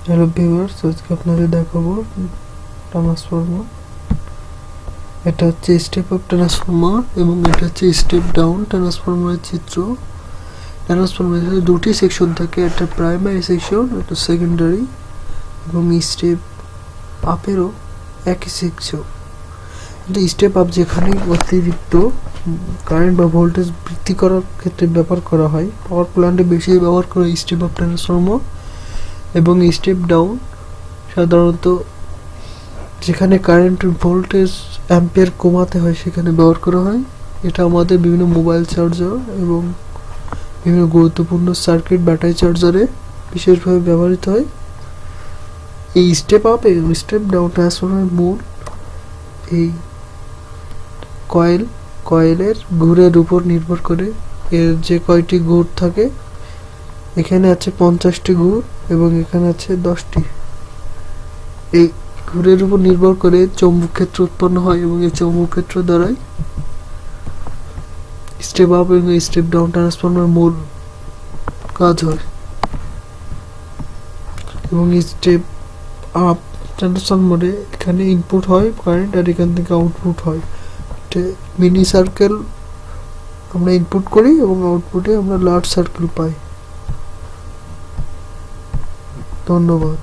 Hello viewers, আজকে আপনাদের দেখাবো ট্রান্সফর্মার। এটা হচ্ছে স্টেপ আপ ট্রান্সফর্মার এবং এটা হচ্ছে স্টেপ ডাউন ট্রান্সফর্মারের চিত্র। ট্রান্সফর্মারের দুটি সেকশন থাকে, একটা প্রাইমারি সেকশন, একটা সেকেন্ডারি, এবং স্টেপ আপেরও একই সেকশন। স্টেপ আপ যেখানে অতিরিক্ত কারেন্ট বা ভোল্টেজ বৃদ্ধি করার ক্ষেত্রে ব্যবহার করা হয়, পাওয়ার প্ল্যান্টে বেশি ব্যবহার করা স্টেপ আপ ট্রান্সফর্মার। এবং স্টেপ ডাউন সাধারণত যেখানে কারেন্ট ভোল্টেজ অ্যাম্পিয়ার কমাতে হয় সেখানে ব্যবহার করা হয়। এটা আমাদের বিভিন্ন মোবাইল চার্জার এবং বিভিন্ন গুরুত্বপূর্ণ সার্কিট ব্যাটারি চার্জারে বিশেষভাবে ব্যবহৃত হয়। এই স্টেপ আপ এবং স্টেপ ডাউন ট্রান্সফরমারের মূল এই কয়েলের ঘুরের উপর নির্ভর করে। এর যে কয়টি ঘুর থাকে, এখানে আছে 50টি ঘুর এবং এখানে আছে 10টি। এই ঘুরের উপর নির্ভর করে চৌম্বক ক্ষেত্র উৎপন্ন হয় এবং এই চৌম্বক ক্ষেত্র দ্বারাই স্টেপ আপ এবং স্টেপ ডাউন ট্রান্সফরমার মূল কাজ হয়। এবং স্টেপ আপ ট্রান্সফরমারে এখানে ইনপুট হয় কারেন্ট আর এখান থেকে আউটপুট হয়। মিনি সার্কেল আমরা ইনপুট করি এবং আউটপুটে আমরা লার্জ সার্কেল পাই। ধন্যবাদ।